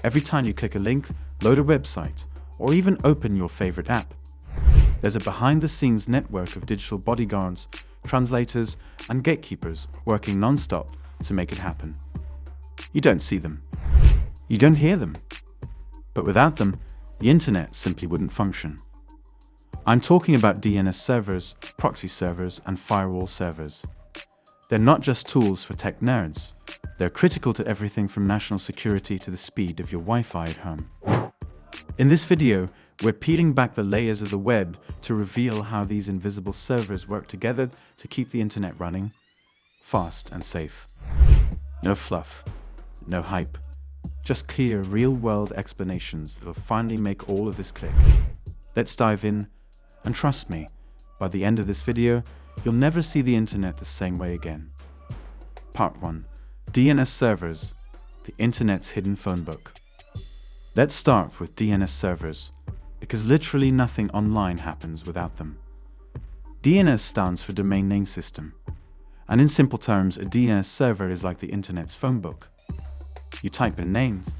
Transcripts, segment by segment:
Every time you click a link, load a website, or even open your favorite app, there's a behind-the-scenes network of digital bodyguards, translators, and gatekeepers working non-stop to make it happen. You don't see them. You don't hear them. But without them, the internet simply wouldn't function. I'm talking about DNS servers, proxy servers, and firewall servers. They're not just tools for tech nerds. They're critical to everything from national security to the speed of your Wi-Fi at home. In this video, we're peeling back the layers of the web to reveal how these invisible servers work together to keep the internet running, fast and safe. No fluff, no hype, just clear, real-world explanations that'll finally make all of this click. Let's dive in, and trust me, by the end of this video, you'll never see the internet the same way again. Part 1. DNS servers, the internet's hidden phone book. Let's start with DNS servers, because literally nothing online happens without them. DNS stands for Domain Name System, and in simple terms, a DNS server is like the internet's phone book. You type in names,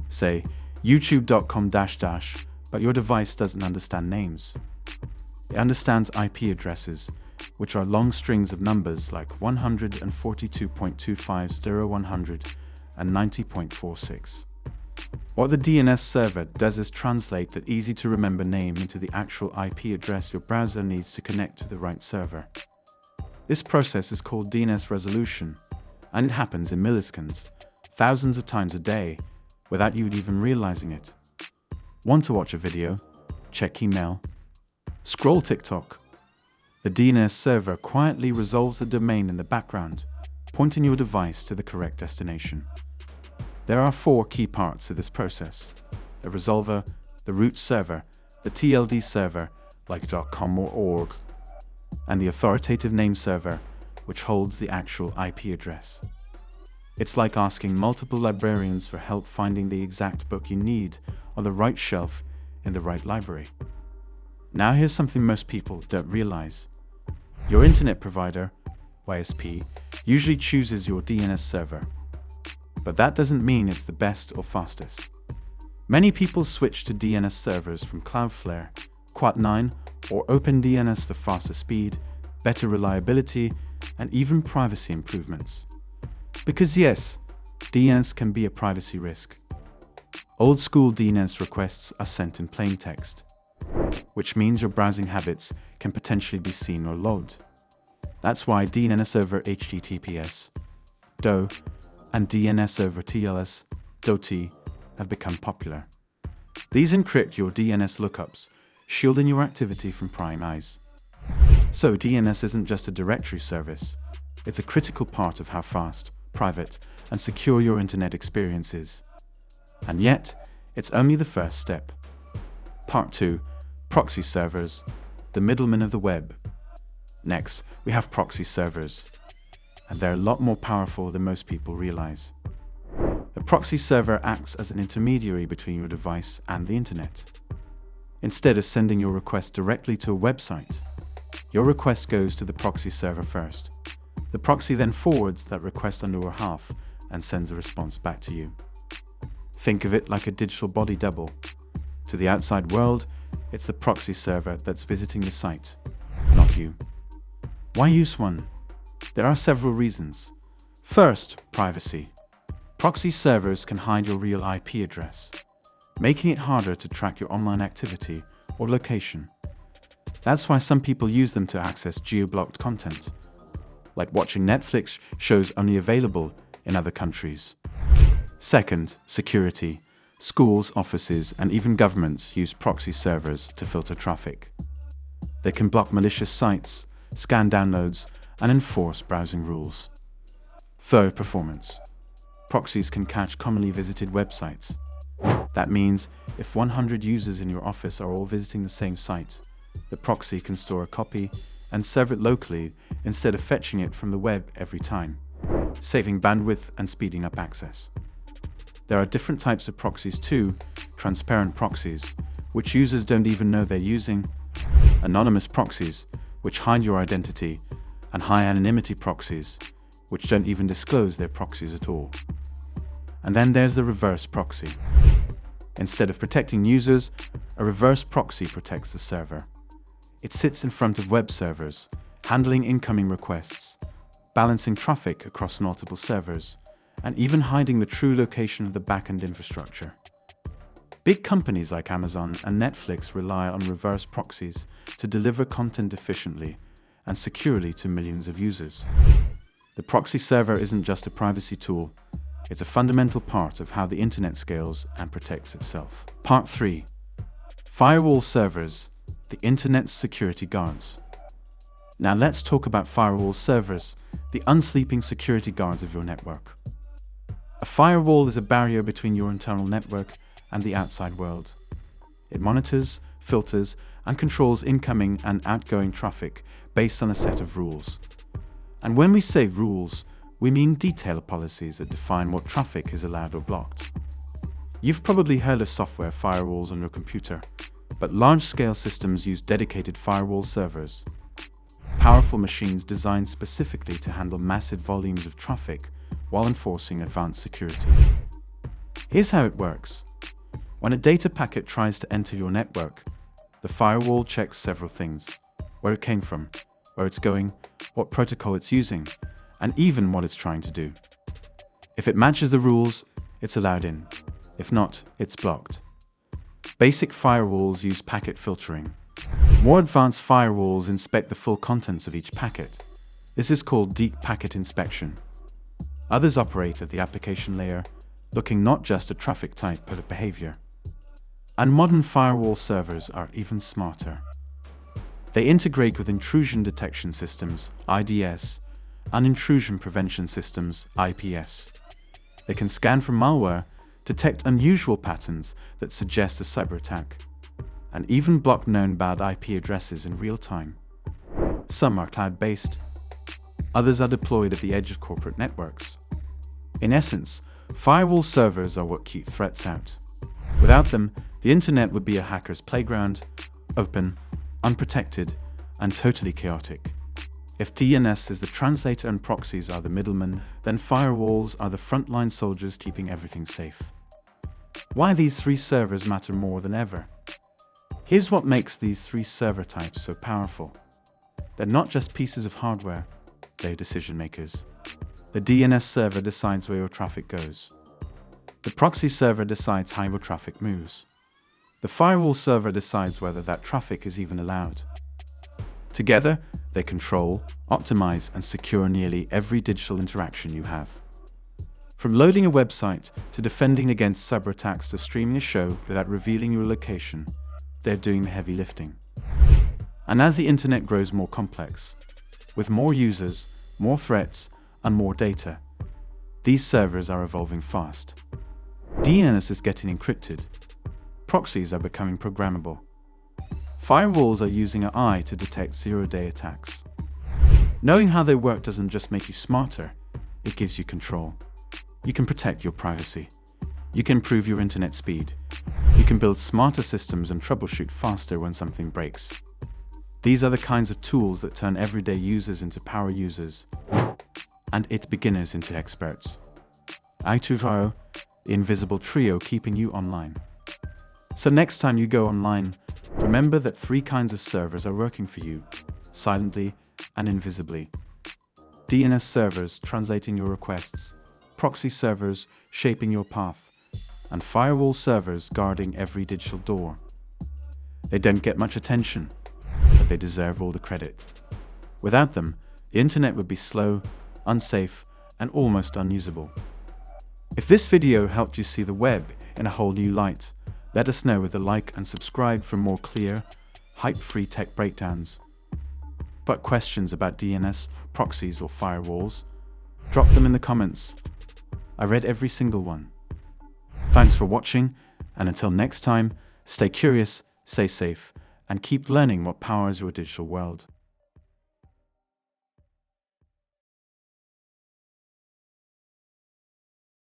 say youtube.com -- but your device doesn't understand names. It understands IP addresses, which are long strings of numbers like 142.25.0.100 and 90.46. What the DNS server does is translate that easy-to-remember name into the actual IP address your browser needs to connect to the right server. This process is called DNS resolution, and it happens in milliseconds, thousands of times a day, without you even realizing it. Want to watch a video? Check email? Scroll TikTok? The DNS server quietly resolves the domain in the background, pointing your device to the correct destination. There are 4 key parts to this process: the resolver, the root server, the TLD server, like .com or .org, and the authoritative name server, which holds the actual IP address. It's like asking multiple librarians for help finding the exact book you need on the right shelf in the right library. Now here's something most people don't realize. Your internet provider, YSP, usually chooses your DNS server. But that doesn't mean it's the best or fastest. Many people switch to DNS servers from Cloudflare, Quat9, or OpenDNS for faster speed, better reliability, and even privacy improvements. Because yes, DNS can be a privacy risk. Old-school DNS requests are sent in plain text, which means your browsing habits can potentially be seen or logged. That's why DNS over HTTPS, DO, and DNS over TLS, DOT, have become popular. These encrypt your DNS lookups, shielding your activity from prying eyes. So DNS isn't just a directory service, it's a critical part of how fast, private, and secure your internet experience is. And yet, it's only the first step. Part 2. Proxy servers, the middlemen of the web. Next, we have proxy servers, and they're a lot more powerful than most people realize. The proxy server acts as an intermediary between your device and the internet. Instead of sending your request directly to a website, your request goes to the proxy server first. The proxy then forwards that request on your behalf and sends a response back to you. Think of it like a digital body double. To the outside world, it's the proxy server that's visiting the site, not you. Why use one? There are several reasons. First, privacy. Proxy servers can hide your real IP address, making it harder to track your online activity or location. That's why some people use them to access geo-blocked content, like watching Netflix shows only available in other countries. Second, security. Schools, offices, and even governments use proxy servers to filter traffic. They can block malicious sites, scan downloads, and enforce browsing rules. Third, performance. Proxies can catch commonly visited websites. That means if 100 users in your office are all visiting the same site, the proxy can store a copy and serve it locally instead of fetching it from the web every time, saving bandwidth and speeding up access. There are different types of proxies too: transparent proxies, which users don't even know they're using, anonymous proxies, which hide your identity, and high anonymity proxies, which don't even disclose their proxies at all. And then there's the reverse proxy. Instead of protecting users, a reverse proxy protects the server. It sits in front of web servers, handling incoming requests, balancing traffic across multiple servers, and even hiding the true location of the backend infrastructure. Big companies like Amazon and Netflix rely on reverse proxies to deliver content efficiently and securely to millions of users. The proxy server isn't just a privacy tool, it's a fundamental part of how the internet scales and protects itself. Part 3. Firewall servers, the internet's security guards. Now let's talk about firewall servers, the unsleeping security guards of your network. A firewall is a barrier between your internal network and the outside world. It monitors, filters, and controls incoming and outgoing traffic based on a set of rules. And when we say rules, we mean detailed policies that define what traffic is allowed or blocked. You've probably heard of software firewalls on your computer, but large-scale systems use dedicated firewall servers. Powerful machines designed specifically to handle massive volumes of traffic while enforcing advanced security. Here's how it works. When a data packet tries to enter your network, the firewall checks several things: where it came from, where it's going, what protocol it's using, and even what it's trying to do. If it matches the rules, it's allowed in. If not, it's blocked. Basic firewalls use packet filtering. More advanced firewalls inspect the full contents of each packet. This is called deep packet inspection. Others operate at the application layer, looking not just at traffic type but at behavior. And modern firewall servers are even smarter. They integrate with intrusion detection systems, IDS, and intrusion prevention systems, IPS. They can scan for malware, detect unusual patterns that suggest a cyber attack, and even block known bad IP addresses in real time. Some are cloud-based, others are deployed at the edge of corporate networks. In essence, firewall servers are what keep threats out. Without them, the internet would be a hacker's playground, open, unprotected, and totally chaotic. If DNS is the translator and proxies are the middlemen, then firewalls are the frontline soldiers keeping everything safe. Why these three servers matter more than ever? Here's what makes these three server types so powerful. They're not just pieces of hardware, they're decision makers. The DNS server decides where your traffic goes. The proxy server decides how your traffic moves. The firewall server decides whether that traffic is even allowed. Together, they control, optimize, and secure nearly every digital interaction you have. From loading a website to defending against cyber attacks to streaming a show without revealing your location, they're doing the heavy lifting. And as the internet grows more complex, with more users, more threats, and more data, these servers are evolving fast. DNS is getting encrypted. Proxies are becoming programmable. Firewalls are using AI to detect zero-day attacks. Knowing how they work doesn't just make you smarter, it gives you control. You can protect your privacy. You can improve your internet speed. You can build smarter systems and troubleshoot faster when something breaks. These are the kinds of tools that turn everyday users into power users, and beginners into experts. I2VO, the invisible trio keeping you online. So next time you go online, remember that three kinds of servers are working for you, silently and invisibly. DNS servers translating your requests, proxy servers shaping your path, and firewall servers guarding every digital door. They don't get much attention, but they deserve all the credit. Without them, the internet would be slow, unsafe, and almost unusable. If this video helped you see the web in a whole new light, let us know with a like and subscribe for more clear, hype-free tech breakdowns. Got questions about DNS, proxies, or firewalls? Drop them in the comments. I read every single one. Thanks for watching, and until next time, stay curious, stay safe, and keep learning what powers your digital world.